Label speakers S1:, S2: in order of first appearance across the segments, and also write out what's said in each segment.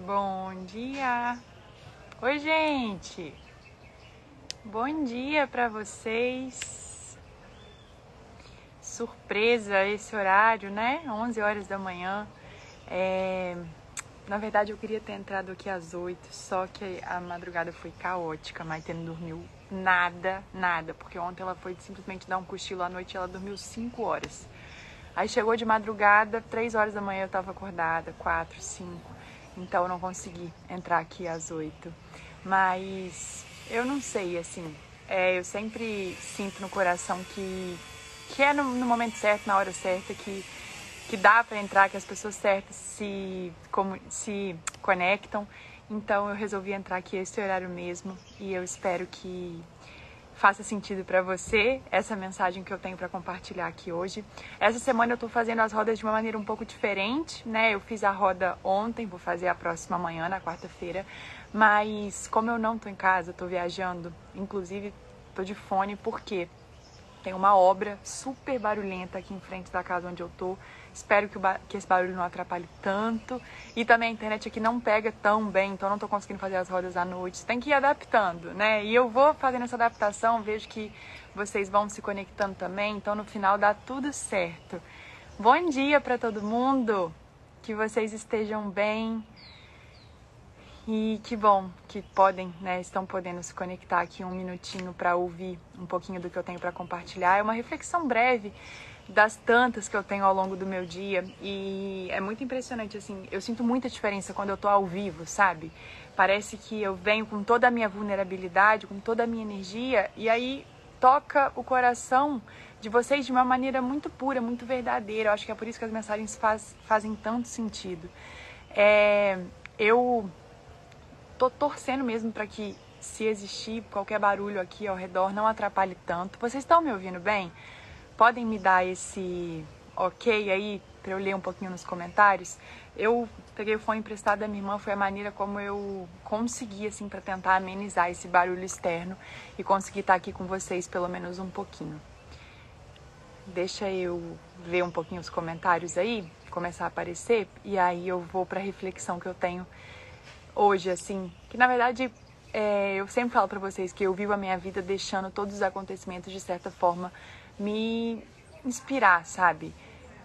S1: Bom dia! Oi, gente! Bom dia pra vocês! Surpresa esse horário, né? 11 horas da manhã. Na verdade, eu queria ter entrado aqui às 8, só que a madrugada foi caótica. A Maite não dormiu nada, porque ontem ela foi simplesmente dar um cochilo à noite e ela dormiu 5 horas. Aí chegou de madrugada, 3 horas da manhã eu tava acordada, 4, 5. Então eu não consegui entrar aqui às 8. Mas eu não sei, assim, eu sempre sinto no coração que é no momento certo, na hora certa, que dá pra entrar, que as pessoas certas se conectam. Então eu resolvi entrar aqui esse horário mesmo e eu espero que faça sentido para você essa mensagem que eu tenho para compartilhar aqui hoje. Essa semana eu tô fazendo as rodas de uma maneira um pouco diferente, né? Eu fiz a roda ontem, vou fazer a próxima amanhã, na quarta-feira. Mas como eu não tô em casa, tô viajando, inclusive tô de fone porque tem uma obra super barulhenta aqui em frente da casa onde eu tô. Espero que esse barulho não atrapalhe tanto. E também a internet aqui não pega tão bem, então não tô conseguindo fazer as rodas à noite. Tem que ir adaptando, né? E eu vou fazendo essa adaptação, vejo que vocês vão se conectando também, então no final dá tudo certo. Bom dia para todo mundo, que vocês estejam bem. E que bom que estão podendo se conectar aqui um minutinho para ouvir um pouquinho do que eu tenho para compartilhar. É uma reflexão breve das tantas que eu tenho ao longo do meu dia e é muito impressionante, assim, eu sinto muita diferença quando eu tô ao vivo, sabe? Parece que eu venho com toda a minha vulnerabilidade, com toda a minha energia e aí toca o coração de vocês de uma maneira muito pura, muito verdadeira. Eu acho que é por isso que as mensagens fazem tanto sentido. Eu tô torcendo mesmo para que, se existir qualquer barulho aqui ao redor, não atrapalhe tanto. Vocês estão me ouvindo bem? Podem me dar esse ok aí para eu ler um pouquinho nos comentários? Eu peguei o fone emprestado da minha irmã, foi a maneira como eu consegui, assim, para tentar amenizar esse barulho externo e conseguir estar aqui com vocês pelo menos um pouquinho. Deixa eu ver um pouquinho os comentários aí, começar a aparecer, e aí eu vou para a reflexão que eu tenho hoje, assim, que na verdade eu sempre falo pra vocês que eu vivo a minha vida deixando todos os acontecimentos de certa forma me inspirar, sabe?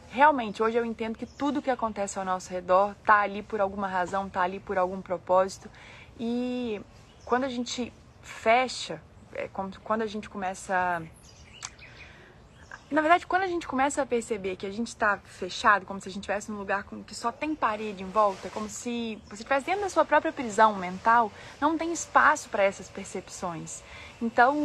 S1: Realmente, hoje eu entendo que tudo que acontece ao nosso redor tá ali por alguma razão, tá ali por algum propósito e quando a gente fecha, quando a gente começa... Na verdade, quando a gente começa a perceber que a gente está fechado, como se a gente estivesse num lugar que só tem parede em volta, como se você estivesse dentro da sua própria prisão mental, não tem espaço para essas percepções. Então,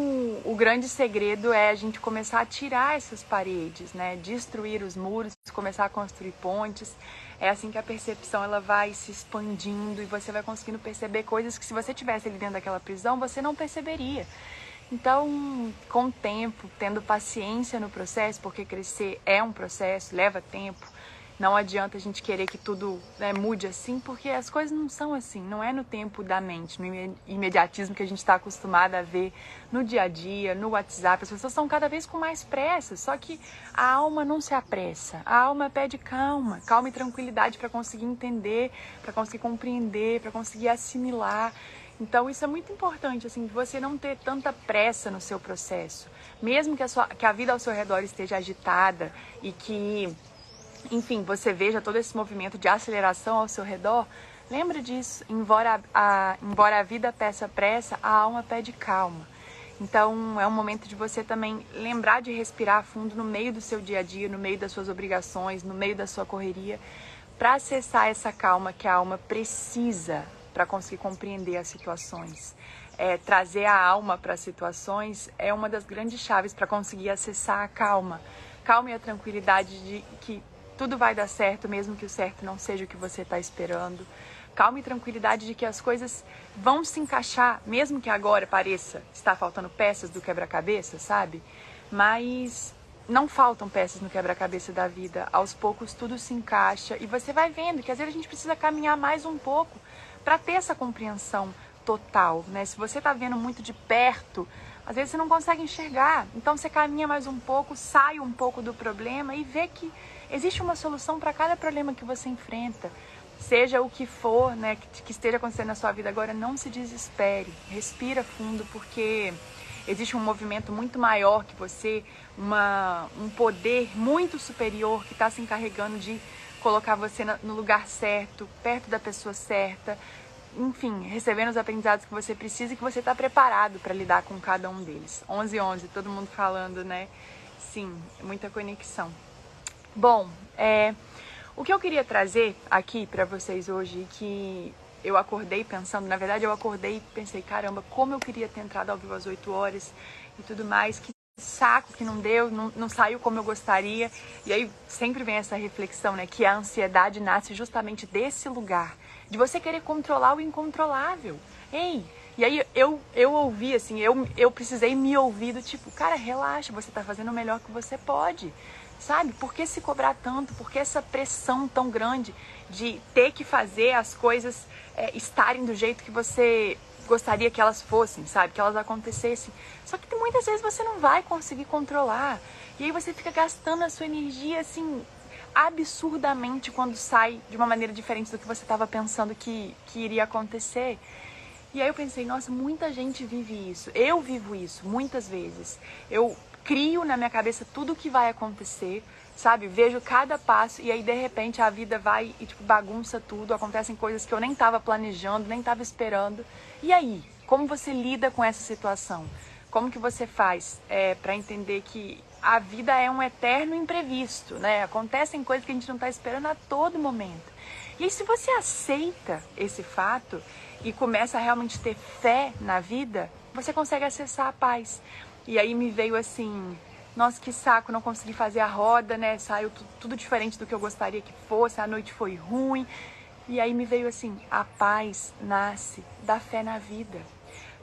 S1: o grande segredo é a gente começar a tirar essas paredes, né? Destruir os muros, começar a construir pontes. É assim que a percepção ela vai se expandindo e você vai conseguindo perceber coisas que, se você estivesse ali dentro daquela prisão, você não perceberia. Então, com o tempo, tendo paciência no processo, porque crescer é um processo, leva tempo, não adianta a gente querer que tudo mude assim, porque as coisas não são assim, não é no tempo da mente, no imediatismo que a gente está acostumado a ver no dia a dia, no WhatsApp. As pessoas estão cada vez com mais pressa, só que a alma não se apressa, a alma pede calma e tranquilidade para conseguir entender, para conseguir compreender, para conseguir assimilar. Então isso é muito importante, assim, você não ter tanta pressa no seu processo. Mesmo que a vida ao seu redor esteja agitada e que, enfim, você veja todo esse movimento de aceleração ao seu redor, lembra disso. Embora a vida peça pressa, a alma pede calma. Então é um momento de você também lembrar de respirar fundo no meio do seu dia a dia, no meio das suas obrigações, no meio da sua correria, para acessar essa calma que a alma precisa para conseguir compreender as situações. Trazer a alma para as situações é uma das grandes chaves para conseguir acessar a calma. Calma e a tranquilidade de que tudo vai dar certo, mesmo que o certo não seja o que você está esperando. Calma e tranquilidade de que as coisas vão se encaixar, mesmo que agora pareça estar faltando peças do quebra-cabeça, sabe? Mas não faltam peças no quebra-cabeça da vida. Aos poucos tudo se encaixa e você vai vendo que às vezes a gente precisa caminhar mais um pouco para ter essa compreensão total, né? Se você está vendo muito de perto, às vezes você não consegue enxergar. Então você caminha mais um pouco, sai um pouco do problema e vê que existe uma solução para cada problema que você enfrenta. seja o que for, né, que esteja acontecendo na sua vida agora, não se desespere, respira fundo, porque existe um movimento muito maior que você, um poder muito superior que está se encarregando de colocar você no lugar certo, perto da pessoa certa, enfim, recebendo os aprendizados que você precisa e que você está preparado para lidar com cada um deles. 11, todo mundo falando, né? Sim, muita conexão. Bom, o que eu queria trazer aqui para vocês hoje, que eu acordei pensando, na verdade eu acordei e pensei, caramba, como eu queria ter entrado ao vivo às 8 horas e tudo mais, que saco que não deu, não saiu como eu gostaria. E aí sempre vem essa reflexão, né, que a ansiedade nasce justamente desse lugar, de você querer controlar o incontrolável. Ei, e aí eu ouvi assim, eu precisei me ouvir do tipo, cara, relaxa, você tá fazendo o melhor que você pode. Sabe? Por que se cobrar tanto? Por que essa pressão tão grande de ter que fazer as coisas estarem do jeito que você gostaria que elas fossem, sabe? Que elas acontecessem. Só que muitas vezes você não vai conseguir controlar. E aí você fica gastando a sua energia, assim, absurdamente quando sai de uma maneira diferente do que você estava pensando que iria acontecer. E aí eu pensei, nossa, muita gente vive isso. Eu vivo isso muitas vezes. Eu crio na minha cabeça tudo o que vai acontecer, sabe? Vejo cada passo e aí de repente a vida vai e tipo bagunça tudo, acontecem coisas que eu nem estava planejando, nem estava esperando. E aí, como você lida com essa situação? Como que você faz para entender que a vida é um eterno imprevisto, né? Acontecem coisas que a gente não está esperando a todo momento. E aí, se você aceita esse fato e começa a realmente ter fé na vida, você consegue acessar a paz. E aí me veio assim, nossa, que saco, não consegui fazer a roda, né? Saiu tudo diferente do que eu gostaria que fosse, a noite foi ruim. E aí me veio assim, a paz nasce da fé na vida.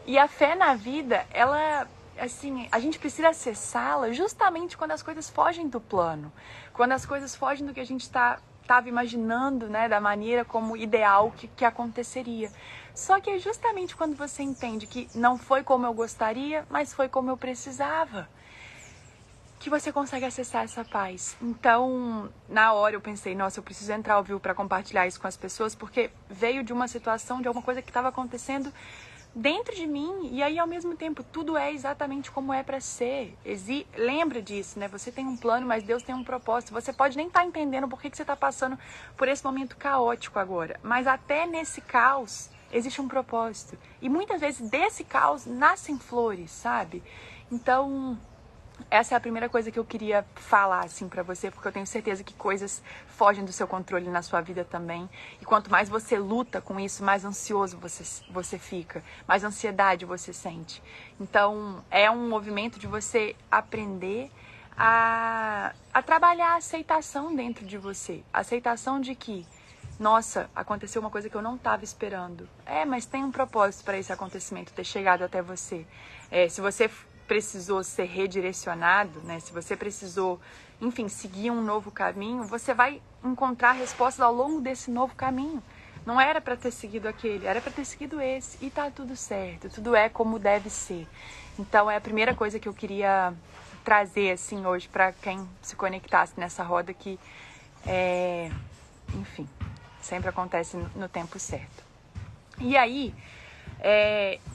S1: E a fé na vida, ela, assim, a gente precisa acessá-la justamente quando as coisas fogem do plano. Quando as coisas fogem do que a gente estava imaginando, né? Da maneira como ideal que aconteceria. Só que é justamente quando você entende que não foi como eu gostaria, mas foi como eu precisava, que você consegue acessar essa paz. Então, na hora eu pensei, nossa, eu preciso entrar ao vivo para compartilhar isso com as pessoas, porque veio de uma situação, de alguma coisa que estava acontecendo dentro de mim, e aí ao mesmo tempo tudo é exatamente como é para ser. Lembra disso, né? Você tem um plano, mas Deus tem um propósito. Você pode nem estar entendendo por que você está passando por esse momento caótico agora, mas até nesse caos existe um propósito. E muitas vezes desse caos nascem flores, sabe? Então, essa é a primeira coisa que eu queria falar assim pra você, porque eu tenho certeza que coisas fogem do seu controle na sua vida também. E quanto mais você luta com isso, mais ansioso você fica, mais ansiedade você sente. Então, é um movimento de você aprender a trabalhar a aceitação dentro de você. A aceitação de que, nossa, aconteceu uma coisa que eu não estava esperando. Mas tem um propósito para esse acontecimento ter chegado até você. Se você precisou ser redirecionado, né? Se você precisou, enfim, seguir um novo caminho, você vai encontrar respostas ao longo desse novo caminho. Não era para ter seguido aquele, era para ter seguido esse. E tá tudo certo, tudo é como deve ser. Então é a primeira coisa que eu queria trazer assim hoje para quem se conectasse nessa roda que enfim, sempre acontece no tempo certo. E aí,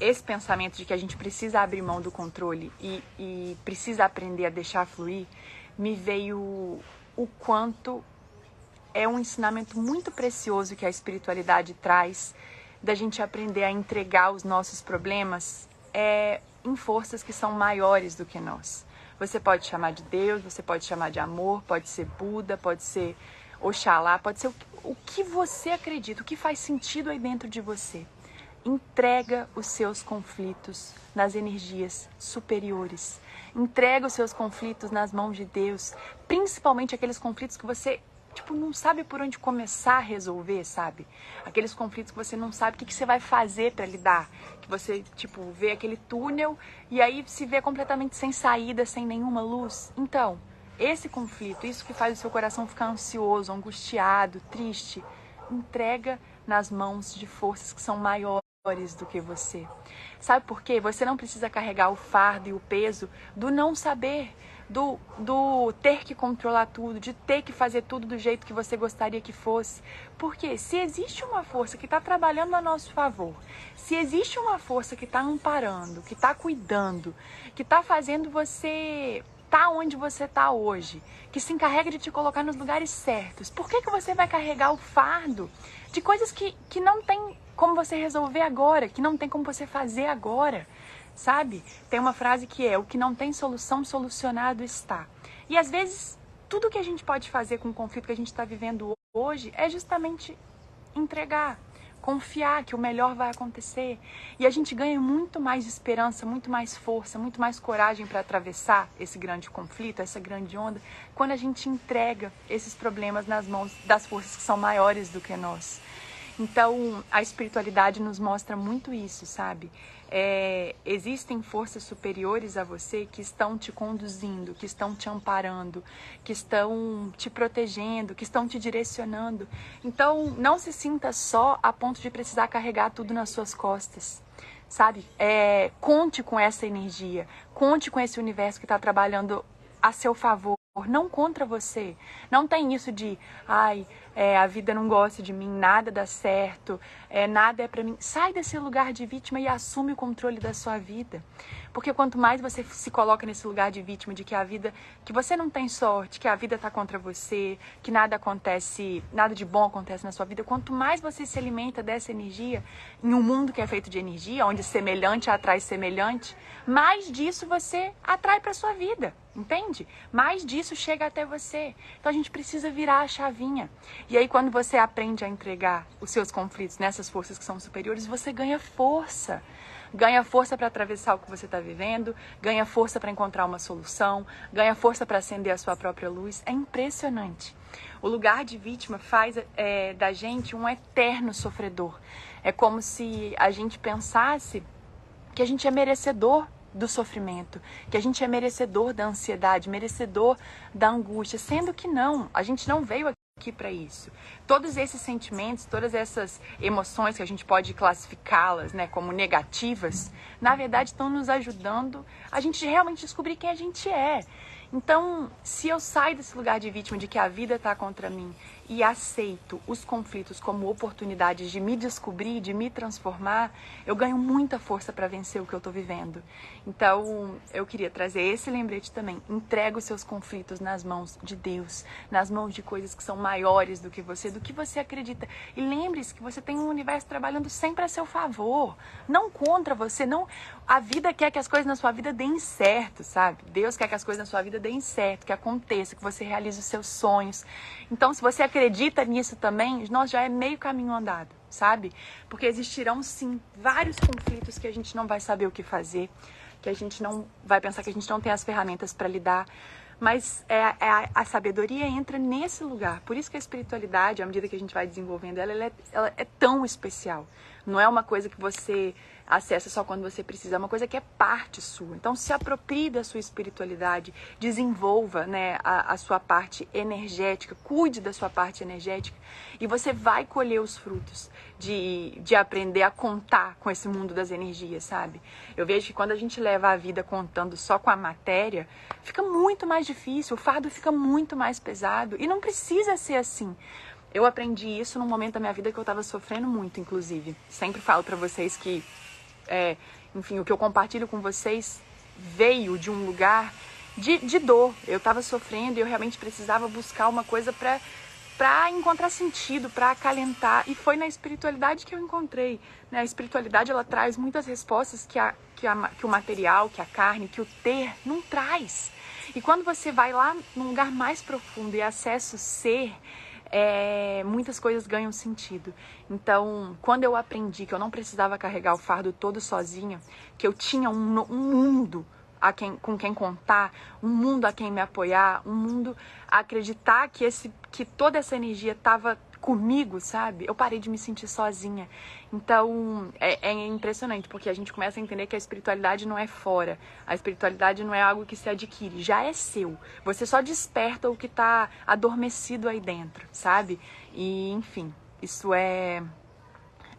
S1: esse pensamento de que a gente precisa abrir mão do controle e precisa aprender a deixar fluir, me veio o quanto é um ensinamento muito precioso que a espiritualidade traz, da gente aprender a entregar os nossos problemas em forças que são maiores do que nós. Você pode chamar de Deus, você pode chamar de amor, pode ser Buda, pode ser Oxalá, pode ser o que você acredita, o que faz sentido aí dentro de você. Entrega os seus conflitos nas energias superiores. Entrega os seus conflitos nas mãos de Deus. Principalmente aqueles conflitos que você não sabe por onde começar a resolver, sabe? Aqueles conflitos que você não sabe o que você vai fazer para lidar. Que você, vê aquele túnel e aí se vê completamente sem saída, sem nenhuma luz. Então, esse conflito, isso que faz o seu coração ficar ansioso, angustiado, triste, entrega nas mãos de forças que são maiores do que você. Sabe por quê? Você não precisa carregar o fardo e o peso do não saber. do ter que controlar tudo, de ter que fazer tudo do jeito que você gostaria que fosse. Porque se existe uma força que está trabalhando a nosso favor, se existe uma força que está amparando, que está cuidando, que está fazendo você tá onde você está hoje, que se encarrega de te colocar nos lugares certos, por que você vai carregar o fardo de coisas que não tem como você resolver agora, que não tem como você fazer agora, sabe? Tem uma frase que é: o que não tem solução, solucionado está. E às vezes, tudo que a gente pode fazer com o conflito que a gente está vivendo hoje é justamente entregar, confiar que o melhor vai acontecer. E a gente ganha muito mais esperança, muito mais força, muito mais coragem para atravessar esse grande conflito, essa grande onda, quando a gente entrega esses problemas nas mãos das forças que são maiores do que nós. Então, a espiritualidade nos mostra muito isso, sabe? Existem forças superiores a você que estão te conduzindo, que estão te amparando, que estão te protegendo, que estão te direcionando. Então, não se sinta só a ponto de precisar carregar tudo nas suas costas, sabe? Conte com essa energia, conte com esse universo que está trabalhando a seu favor, não contra você. Não tem isso de, a vida não gosta de mim, nada dá certo, nada é pra mim. Sai desse lugar de vítima e assume o controle da sua vida. Porque quanto mais você se coloca nesse lugar de vítima, de que a vida, que você não tem sorte, que a vida tá contra você, que nada acontece, nada de bom acontece na sua vida, quanto mais você se alimenta dessa energia, em um mundo que é feito de energia, onde semelhante atrai semelhante, mais disso você atrai pra sua vida. Entende? Mais disso chega até você. Então a gente precisa virar a chavinha. E aí quando você aprende a entregar os seus conflitos nessas forças que são superiores, você ganha força. Ganha força para atravessar o que você está vivendo, ganha força para encontrar uma solução, ganha força para acender a sua própria luz. É impressionante. O lugar de vítima faz da gente um eterno sofredor. É como se a gente pensasse que a gente é merecedor do sofrimento, que a gente é merecedor da ansiedade, merecedor da angústia, sendo que não, a gente não veio aqui para isso. Todos esses sentimentos, todas essas emoções que a gente pode classificá-las, né, como negativas, na verdade estão nos ajudando a gente realmente descobrir quem a gente é. Então, se eu saio desse lugar de vítima, de que a vida está contra mim, e aceito os conflitos como oportunidades de me descobrir, de me transformar, eu ganho muita força para vencer o que eu estou vivendo. Então, eu queria trazer esse lembrete também. Entrega os seus conflitos nas mãos de Deus, nas mãos de coisas que são maiores do que você acredita. E lembre-se que você tem um universo trabalhando sempre a seu favor, não contra você. Não, a vida quer que as coisas na sua vida deem certo, sabe? Deus quer que as coisas na sua vida deem certo, que aconteça, que você realize os seus sonhos. Então, se você acredita nisso também, nós já é meio caminho andado, sabe? Porque existirão, sim, vários conflitos que a gente não vai saber o que fazer, que a gente não vai pensar que a gente não tem as ferramentas para lidar, mas a sabedoria entra nesse lugar. Por isso que a espiritualidade, à medida que a gente vai desenvolvendo ela é tão especial. Não é uma coisa que você acessa só quando você precisa, é uma coisa que é parte sua. Então, se aproprie da sua espiritualidade, desenvolva, né, a sua parte energética, cuide da sua parte energética e você vai colher os frutos de aprender a contar com esse mundo das energias, sabe? Eu vejo que quando a gente leva a vida contando só com a matéria, fica muito mais difícil, o fardo fica muito mais pesado e não precisa ser assim. Eu aprendi isso num momento da minha vida que eu estava sofrendo muito, inclusive. Sempre falo pra vocês que, enfim, o que eu compartilho com vocês veio de um lugar de dor. Eu estava sofrendo e eu realmente precisava buscar uma coisa para encontrar sentido, para acalentar. E foi na espiritualidade que eu encontrei. Né? A espiritualidade, ela traz muitas respostas que o material, que a carne, que o ter não traz. E quando você vai lá num lugar mais profundo e acessa o ser, muitas coisas ganham sentido. Então, quando eu aprendi que eu não precisava carregar o fardo todo sozinha, que eu tinha um mundo com quem contar, um mundo a quem me apoiar, um mundo a acreditar que toda essa energia estava comigo, sabe? Eu parei de me sentir sozinha. Então, é impressionante, porque a gente começa a entender que a espiritualidade não é fora. A espiritualidade não é algo que se adquire, já é seu. Você só desperta o que está adormecido aí dentro, sabe? E, enfim, isso é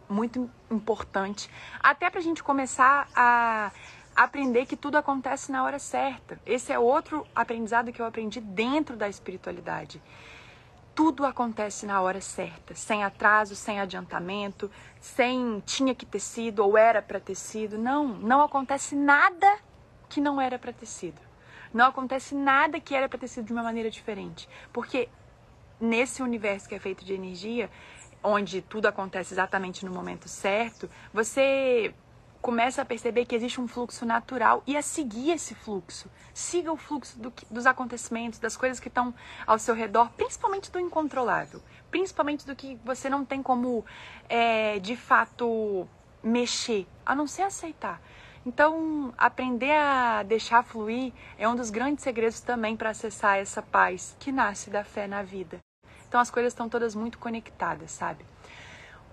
S1: muito importante. Até pra gente começar a aprender que tudo acontece na hora certa. Esse é outro aprendizado que eu aprendi dentro da espiritualidade. Tudo acontece na hora certa, sem atraso, sem adiantamento, sem tinha que ter sido ou era para ter sido. Não acontece nada que não era para ter sido. Não acontece nada que era para ter sido de uma maneira diferente. Porque nesse universo que é feito de energia, onde tudo acontece exatamente no momento certo, você começa a perceber que existe um fluxo natural e a seguir esse fluxo. Siga o fluxo dos acontecimentos, das coisas que estão ao seu redor, principalmente do incontrolável, principalmente do que você não tem como, de fato, mexer, a não ser aceitar. Então, aprender a deixar fluir é um dos grandes segredos também para acessar essa paz que nasce da fé na vida. Então, as coisas estão todas muito conectadas, sabe?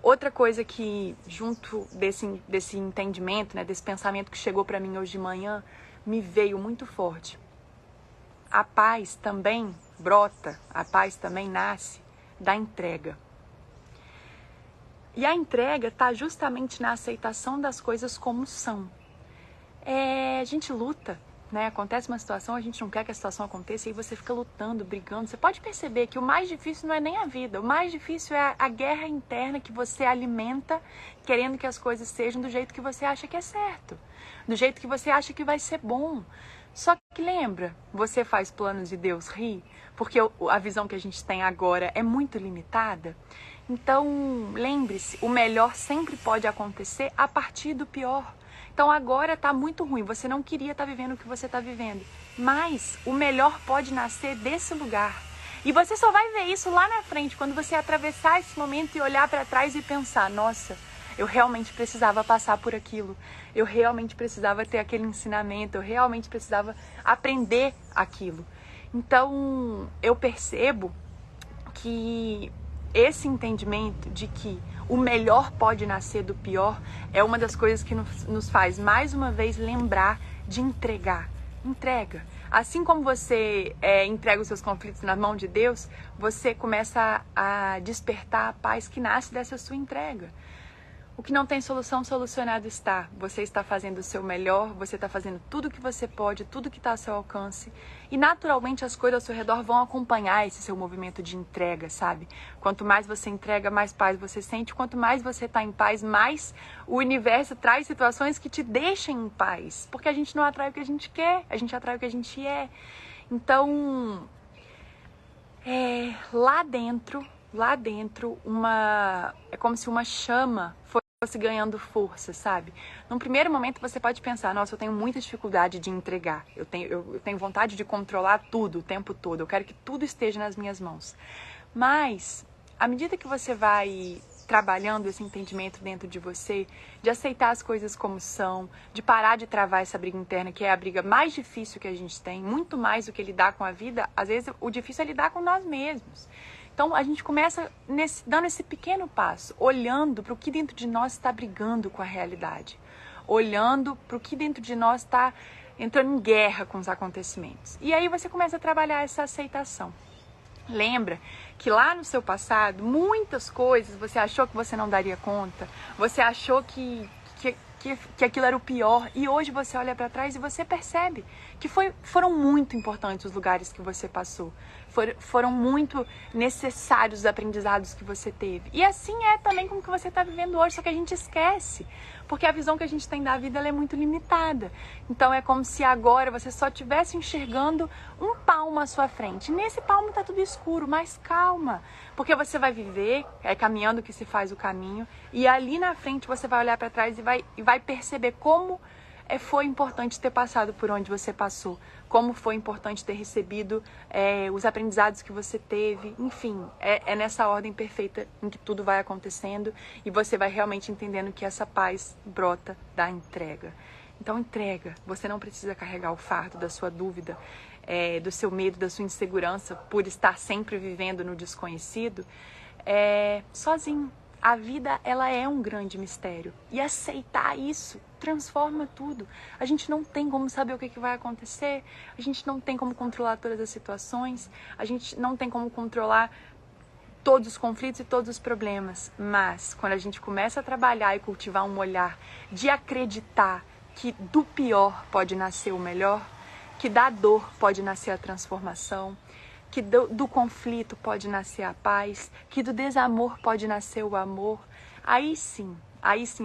S1: Outra coisa que, junto desse entendimento, né, desse pensamento que chegou para mim hoje de manhã, me veio muito forte. A paz também brota, a paz também nasce da entrega. E a entrega está justamente na aceitação das coisas como são. A gente luta, né? Acontece uma situação, a gente não quer que a situação aconteça e você fica lutando, brigando. Você pode perceber que o mais difícil não é nem a vida, o mais difícil é a guerra interna que você alimenta, querendo que as coisas sejam do jeito que você acha que é certo, do jeito que você acha que vai ser bom. Só que lembra, você faz planos e Deus ri, porque a visão que a gente tem agora é muito limitada. Então, lembre-se, o melhor sempre pode acontecer a partir do pior. Então agora tá muito ruim, você não queria estar vivendo o que você está vivendo, mas o melhor pode nascer desse lugar. E você só vai ver isso lá na frente, quando você atravessar esse momento e olhar para trás e pensar, nossa, eu realmente precisava passar por aquilo, eu realmente precisava ter aquele ensinamento, eu realmente precisava aprender aquilo. Então eu percebo que esse entendimento de que o melhor pode nascer do pior é uma das coisas que nos faz, mais uma vez, lembrar de entregar. Entrega. Assim como você entrega os seus conflitos na mão de Deus, você começa a despertar a paz que nasce dessa sua entrega. O que não tem solução, solucionado está. Você está fazendo o seu melhor, você está fazendo tudo o que você pode, tudo que está ao seu alcance. E naturalmente as coisas ao seu redor vão acompanhar esse seu movimento de entrega, sabe? Quanto mais você entrega, mais paz você sente. Quanto mais você está em paz, mais o universo traz situações que te deixem em paz. Porque a gente não atrai o que a gente quer, a gente atrai o que a gente é. Então, lá dentro, é como se uma chama fosse ganhando força, sabe? Num primeiro momento você pode pensar, nossa, eu tenho muita dificuldade de entregar, eu tenho vontade de controlar tudo o tempo todo, eu quero que tudo esteja nas minhas mãos. Mas, à medida que você vai trabalhando esse entendimento dentro de você, de aceitar as coisas como são, de parar de travar essa briga interna, que é a briga mais difícil que a gente tem, muito mais do que lidar com a vida, às vezes o difícil é lidar com nós mesmos. Então, a gente começa dando esse pequeno passo, olhando para o que dentro de nós está brigando com a realidade, olhando para o que dentro de nós está entrando em guerra com os acontecimentos. E aí você começa a trabalhar essa aceitação. Lembra que lá no seu passado, muitas coisas você achou que você não daria conta, você achou que aquilo era o pior, e hoje você olha para trás e você percebe que foram muito importantes os lugares que você passou, foram muito necessários os aprendizados que você teve. E assim é também com o que você está vivendo hoje, só que a gente esquece, porque a visão que a gente tem da vida ela é muito limitada. Então é como se agora você só estivesse enxergando um palmo à sua frente. Nesse palmo está tudo escuro, mas calma, porque você vai viver, caminhando que se faz o caminho, e ali na frente você vai olhar para trás e vai perceber como foi importante ter passado por onde você passou, como foi importante ter recebido os aprendizados que você teve, enfim, é nessa ordem perfeita em que tudo vai acontecendo e você vai realmente entendendo que essa paz brota da entrega. Então entrega, você não precisa carregar o fardo da sua dúvida, do seu medo, da sua insegurança por estar sempre vivendo no desconhecido, sozinho. A vida, ela é um grande mistério. E aceitar isso transforma tudo. A gente não tem como saber o que vai acontecer. A gente não tem como controlar todas as situações. A gente não tem como controlar todos os conflitos e todos os problemas. Mas, quando a gente começa a trabalhar e cultivar um olhar de acreditar que do pior pode nascer o melhor, que da dor pode nascer a transformação, que do conflito pode nascer a paz, que do desamor pode nascer o amor. Aí sim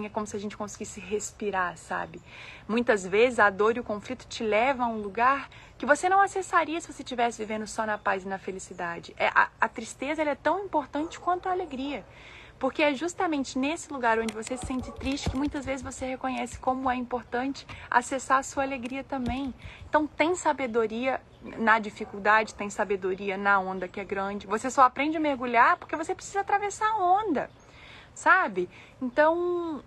S1: é como se a gente conseguisse respirar, sabe? Muitas vezes a dor e o conflito te levam a um lugar que você não acessaria se você estivesse vivendo só na paz e na felicidade. A tristeza ela é tão importante quanto a alegria. Porque é justamente nesse lugar onde você se sente triste que muitas vezes você reconhece como é importante acessar a sua alegria também. Então tem sabedoria na dificuldade, tem sabedoria na onda que é grande. Você só aprende a mergulhar porque você precisa atravessar a onda, sabe? Então,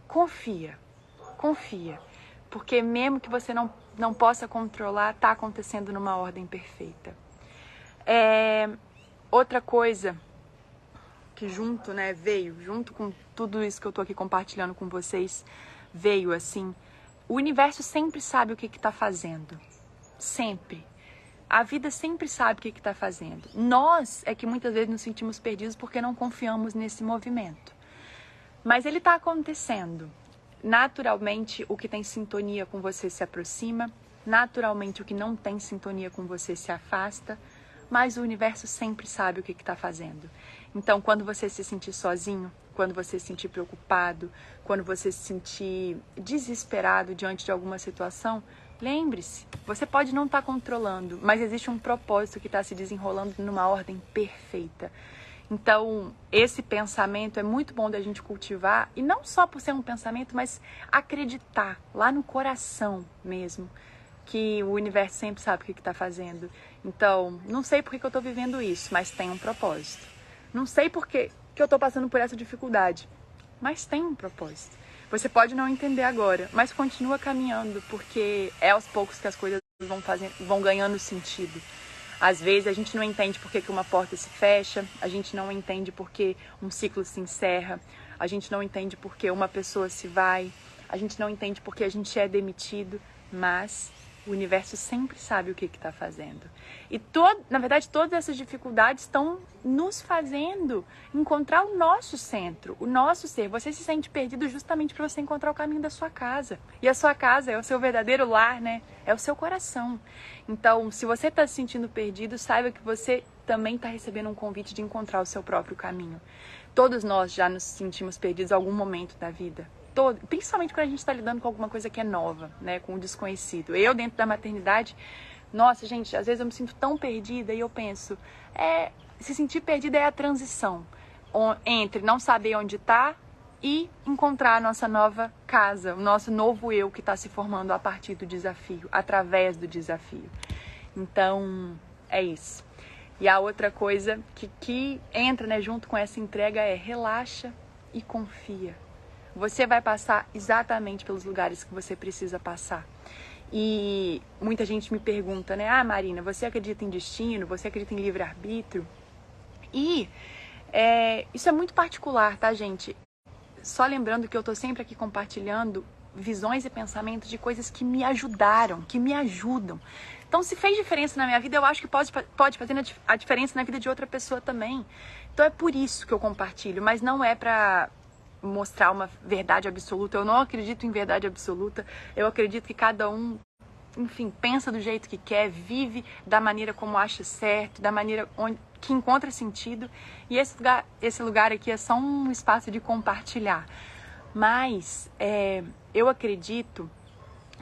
S1: confia. Porque mesmo que você não possa controlar, está acontecendo numa ordem perfeita. Outra coisa que veio junto com tudo isso que eu tô aqui compartilhando com vocês, veio assim, o universo sempre sabe o que está fazendo, sempre. A vida sempre sabe o que está fazendo. Nós é que muitas vezes nos sentimos perdidos porque não confiamos nesse movimento. Mas ele está acontecendo. Naturalmente, o que tem sintonia com você se aproxima, naturalmente o que não tem sintonia com você se afasta, mas o universo sempre sabe o que está fazendo. Então, quando você se sentir sozinho, quando você se sentir preocupado, quando você se sentir desesperado diante de alguma situação, lembre-se, você pode não estar controlando, mas existe um propósito que está se desenrolando numa ordem perfeita. Então, esse pensamento é muito bom da gente cultivar, e não só por ser um pensamento, mas acreditar lá no coração mesmo, que o universo sempre sabe o que está fazendo. Então, não sei por que eu estou vivendo isso, mas tem um propósito. Não sei por que eu estou passando por essa dificuldade, mas tem um propósito. Você pode não entender agora, mas continua caminhando, porque é aos poucos que as coisas vão ganhando sentido. Às vezes a gente não entende por que uma porta se fecha, a gente não entende por que um ciclo se encerra, a gente não entende por que uma pessoa se vai, a gente não entende por que a gente é demitido, mas o universo sempre sabe o que está fazendo. E, na verdade, todas essas dificuldades estão nos fazendo encontrar o nosso centro, o nosso ser. Você se sente perdido justamente para você encontrar o caminho da sua casa. E a sua casa é o seu verdadeiro lar, né? É o seu coração. Então, se você está se sentindo perdido, saiba que você também está recebendo um convite de encontrar o seu próprio caminho. Todos nós já nos sentimos perdidos em algum momento da vida. Principalmente quando a gente está lidando com alguma coisa que é nova, né, com o desconhecido. Eu, dentro da maternidade, nossa, gente, às vezes eu me sinto tão perdida e eu penso, se sentir perdida é a transição entre não saber onde está e encontrar a nossa nova casa, o nosso novo eu que está se formando a partir do desafio, através do desafio. Então, é isso. E a outra coisa que entra, né, junto com essa entrega é relaxa e confia. Você vai passar exatamente pelos lugares que você precisa passar. E muita gente me pergunta, né? Ah, Marina, você acredita em destino? Você acredita em livre-arbítrio? E isso é muito particular, tá, gente? Só lembrando que eu tô sempre aqui compartilhando visões e pensamentos de coisas que me ajudaram, que me ajudam. Então, se fez diferença na minha vida, eu acho que pode fazer a diferença na vida de outra pessoa também. Então, é por isso que eu compartilho, mas não é pra mostrar uma verdade absoluta. Eu não acredito em verdade absoluta. Eu acredito que cada um, enfim, pensa do jeito que quer, vive da maneira como acha certo, da maneira que encontra sentido. E esse lugar aqui é só um espaço de compartilhar. Mas eu acredito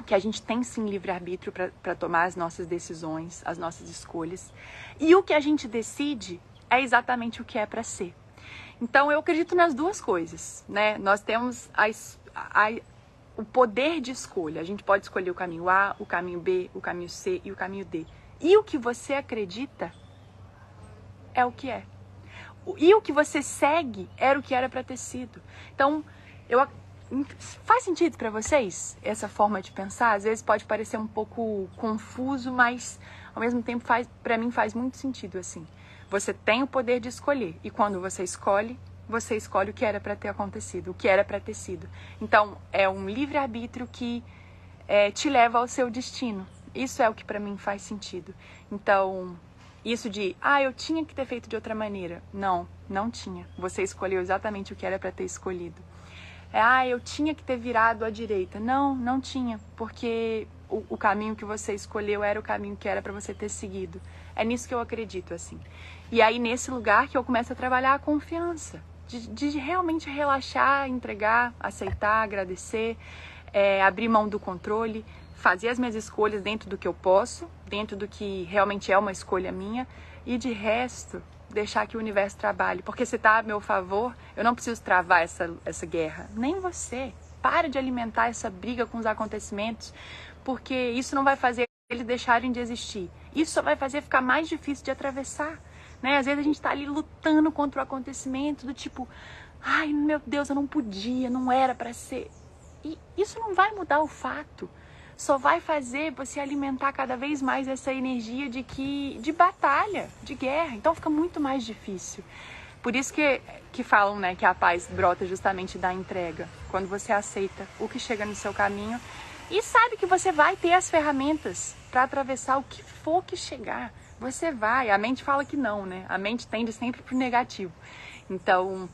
S1: que a gente tem sim livre-arbítrio para tomar as nossas decisões, as nossas escolhas. E o que a gente decide é exatamente o que é para ser. Então, eu acredito nas duas coisas, né? Nós temos o poder de escolha. A gente pode escolher o caminho A, o caminho B, o caminho C e o caminho D. E o que você acredita é o que é. E o que você segue era o que era para ter sido. Então, faz sentido para vocês essa forma de pensar? Às vezes pode parecer um pouco confuso, mas ao mesmo tempo para mim faz muito sentido assim. Você tem o poder de escolher. E quando você escolhe o que era para ter acontecido, o que era para ter sido. Então, é um livre-arbítrio que te leva ao seu destino. Isso é o que para mim faz sentido. Então, isso de, eu tinha que ter feito de outra maneira. Não tinha. Você escolheu exatamente o que era para ter escolhido. Eu tinha que ter virado à direita. Não, não tinha, porque o caminho que você escolheu era o caminho que era para você ter seguido. É nisso que eu acredito, assim. E aí, nesse lugar que eu começo a trabalhar a confiança, de realmente relaxar, entregar, aceitar, agradecer, abrir mão do controle, fazer as minhas escolhas dentro do que eu posso, dentro do que realmente é uma escolha minha, e de resto, deixar que o universo trabalhe. Porque se tá a meu favor, eu não preciso travar essa guerra. Nem você. Para de alimentar essa briga com os acontecimentos, porque isso não vai fazer eles deixarem de existir. Isso só vai fazer ficar mais difícil de atravessar. Né? Às vezes a gente tá ali lutando contra o acontecimento, do tipo, ai meu Deus, eu não podia, não era para ser. E isso não vai mudar o fato. Só vai fazer você alimentar cada vez mais essa energia de batalha, de guerra. Então fica muito mais difícil. Por isso que falam, né, que a paz brota justamente da entrega. Quando você aceita o que chega no seu caminho e sabe que você vai ter as ferramentas para atravessar o que for que chegar. Você vai. A mente fala que não, né? A mente tende sempre pro negativo. Então,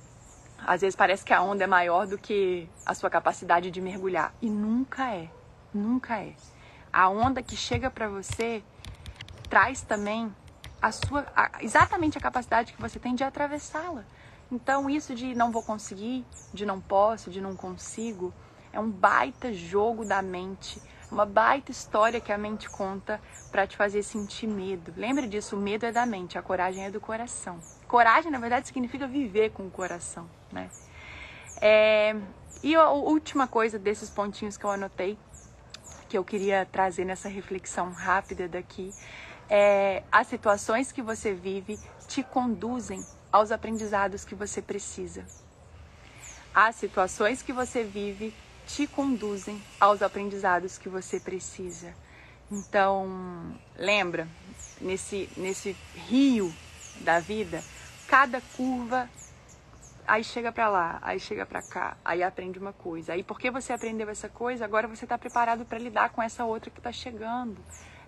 S1: às vezes parece que a onda é maior do que a sua capacidade de mergulhar. E nunca é. Nunca é. A onda que chega para você traz também exatamente a capacidade que você tem de atravessá-la. Então isso de não vou conseguir, de não posso, de não consigo, é um baita jogo da mente, uma baita história que a mente conta para te fazer sentir medo. Lembre disso, o medo é da mente, a coragem é do coração. Coragem, na verdade, significa viver com o coração, né? E a última coisa desses pontinhos que eu anotei, que eu queria trazer nessa reflexão rápida daqui, as situações que você vive te conduzem aos aprendizados que você precisa. As situações que você vive te conduzem aos aprendizados que você precisa. Então, lembra, nesse rio da vida, cada curva, aí chega pra lá, aí chega pra cá, aí aprende uma coisa. Aí porque você aprendeu essa coisa, agora você tá preparado para lidar com essa outra que tá chegando.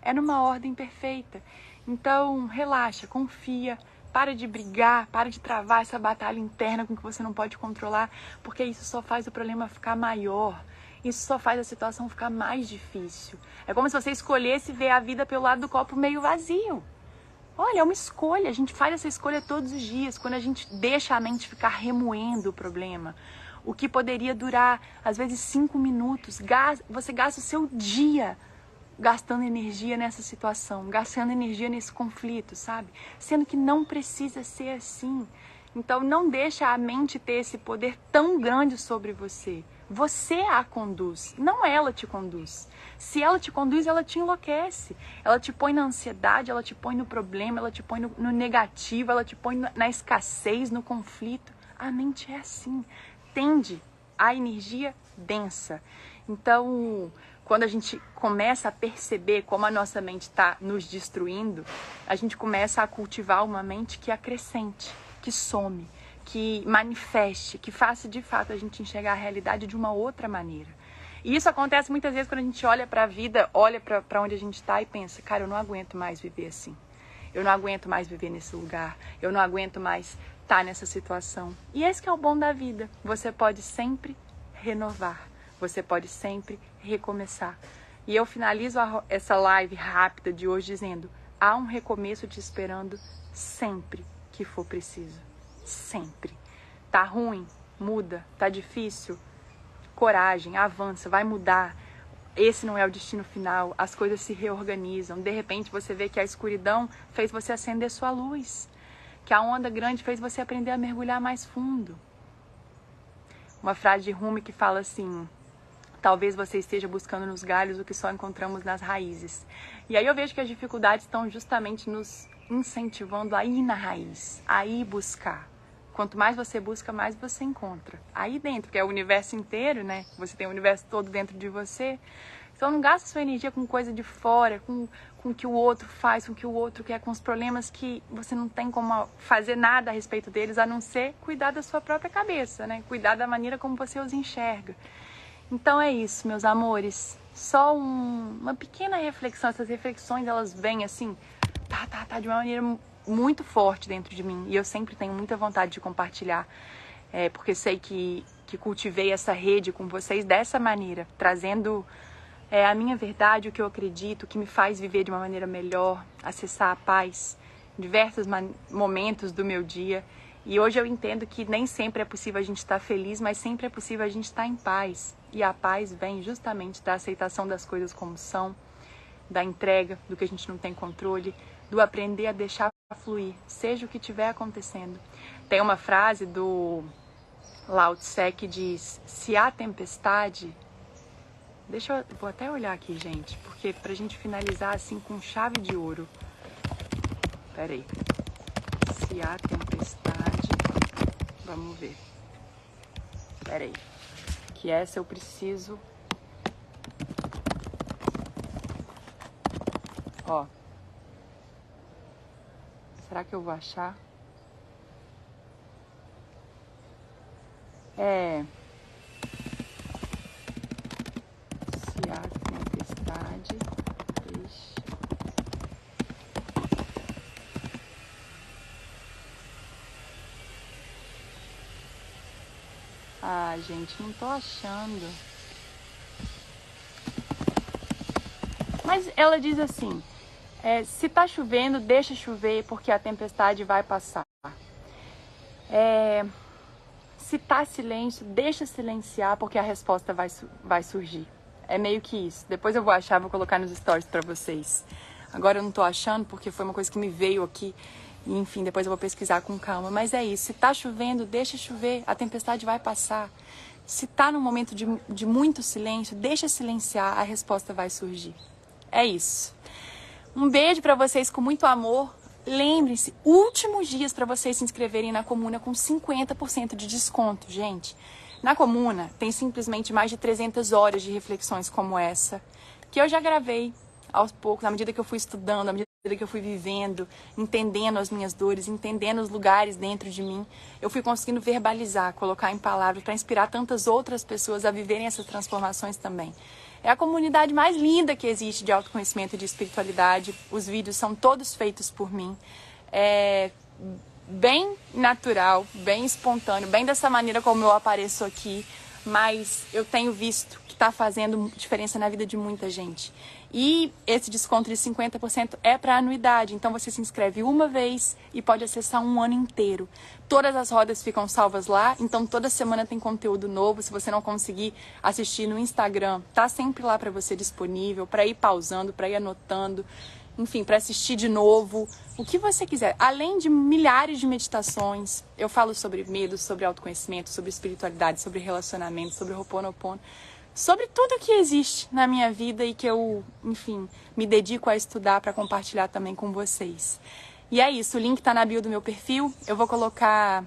S1: É numa ordem perfeita. Então, relaxa, confia, para de brigar, para de travar essa batalha interna com que você não pode controlar, porque isso só faz o problema ficar maior. Isso só faz a situação ficar mais difícil. É como se você escolhesse ver a vida pelo lado do copo meio vazio. Olha, é uma escolha, a gente faz essa escolha todos os dias, quando a gente deixa a mente ficar remoendo o problema. O que poderia durar, às vezes, 5 minutos, você gasta o seu dia gastando energia nessa situação, gastando energia nesse conflito, sabe? Sendo que não precisa ser assim. Então, não deixa a mente ter esse poder tão grande sobre você. Você a conduz, não ela te conduz. Se ela te conduz, ela te enlouquece. Ela te põe na ansiedade, ela te põe no problema, ela te põe no negativo, ela te põe na escassez, no conflito. A mente é assim, tende a energia densa. Então, quando a gente começa a perceber como a nossa mente está nos destruindo, a gente começa a cultivar uma mente que acrescente, que some, que manifeste, que faça de fato a gente enxergar a realidade de uma outra maneira. E isso acontece muitas vezes quando a gente olha para a vida, olha para onde a gente está e pensa, cara, eu não aguento mais viver assim. Eu não aguento mais viver nesse lugar. Eu não aguento mais estar nessa situação. E esse que é o bom da vida. Você pode sempre renovar. Você pode sempre recomeçar. E eu finalizo essa live rápida de hoje dizendo, há um recomeço te esperando sempre que for preciso. Sempre. Tá ruim? Muda. Tá difícil? Coragem, avança, vai mudar. Esse não é o destino final. As coisas se reorganizam. De repente você vê que a escuridão fez você acender sua luz. Que a onda grande fez você aprender a mergulhar mais fundo. Uma frase de Rumi que fala assim, talvez você esteja buscando nos galhos o que só encontramos nas raízes. E aí eu vejo que as dificuldades estão justamente nos incentivando a ir na raiz, a ir buscar. Quanto mais você busca, mais você encontra. Aí dentro, que é o universo inteiro, né? Você tem o universo todo dentro de você. Então não gasta sua energia com coisa de fora, com o que o outro faz, com o que o outro quer, com os problemas que você não tem como fazer nada a respeito deles, a não ser cuidar da sua própria cabeça, né? Cuidar da maneira como você os enxerga. Então é isso, meus amores. Só uma pequena reflexão. Essas reflexões, elas vêm assim, de uma maneira muito forte dentro de mim. E eu sempre tenho muita vontade de compartilhar. porque sei que cultivei essa rede com vocês dessa maneira, trazendo a minha verdade, o que eu acredito, o que me faz viver de uma maneira melhor, acessar a paz em diversos momentos do meu dia. E hoje eu entendo que nem sempre é possível a gente estar feliz, mas sempre é possível a gente estar em paz. E a paz vem justamente da aceitação das coisas como são, da entrega do que a gente não tem controle, do aprender a deixar fluir, seja o que estiver acontecendo. Tem uma frase do Lao Tse que diz: se há tempestade... vou até olhar aqui, gente, porque pra gente finalizar assim com chave de ouro. Pera aí. Se há tempestade... Vamos ver. Pera aí. Que essa eu preciso... Ó. Será que eu vou achar? Se há tempestade, deixa. Ah, gente, não tô achando. Mas ela diz assim: se tá chovendo, deixa chover, porque a tempestade vai passar. Se tá silêncio, deixa silenciar, porque a resposta vai surgir. É meio que isso. Depois eu vou achar, vou colocar nos stories pra vocês. Agora eu não tô achando, porque foi uma coisa que me veio aqui. E, enfim, depois eu vou pesquisar com calma. Mas é isso. Se tá chovendo, deixa chover. A tempestade vai passar. Se tá num momento de muito silêncio, deixa silenciar. A resposta vai surgir. É isso. Um beijo pra vocês com muito amor. Lembrem-se, últimos dias para vocês se inscreverem na Comuna com 50% de desconto, gente. Na Comuna tem simplesmente mais de 300 horas de reflexões como essa, que eu já gravei aos poucos, à medida que eu fui estudando, à medida que eu fui vivendo, entendendo as minhas dores, entendendo os lugares dentro de mim. Eu fui conseguindo verbalizar, colocar em palavras para inspirar tantas outras pessoas a viverem essas transformações também. É a comunidade mais linda que existe de autoconhecimento e de espiritualidade. Os vídeos são todos feitos por mim. É bem natural, bem espontâneo, bem dessa maneira como eu apareço aqui. Mas eu tenho visto que está fazendo diferença na vida de muita gente. E esse desconto de 50% é para anuidade. Então você se inscreve uma vez e pode acessar um ano inteiro. Todas as rodas ficam salvas lá, então toda semana tem conteúdo novo. Se você não conseguir assistir no Instagram, tá sempre lá para você disponível, para ir pausando, para ir anotando, enfim, para assistir de novo, o que você quiser. Além de milhares de meditações, eu falo sobre medo, sobre autoconhecimento, sobre espiritualidade, sobre relacionamento, sobre Ho'oponopono, sobre tudo que existe na minha vida e que eu, enfim, me dedico a estudar para compartilhar também com vocês. E é isso, o link tá na bio do meu perfil, eu vou colocar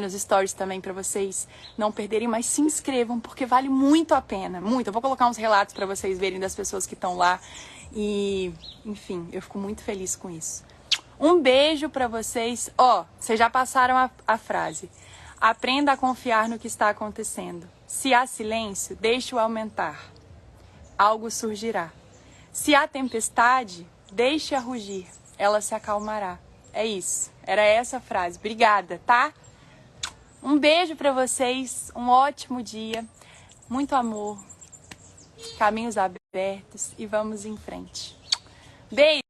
S1: nos stories também para vocês não perderem, mas se inscrevam porque vale muito a pena, muito. Eu vou colocar uns relatos para vocês verem das pessoas que estão lá e, enfim, eu fico muito feliz com isso. Um beijo para vocês. Vocês já passaram a frase. Aprenda a confiar no que está acontecendo. Se há silêncio, deixe-o aumentar. Algo surgirá. Se há tempestade, deixe-a rugir. Ela se acalmará. É isso. Era essa a frase. Obrigada, tá? Um beijo pra vocês. Um ótimo dia. Muito amor. Caminhos abertos. E vamos em frente. Beijo!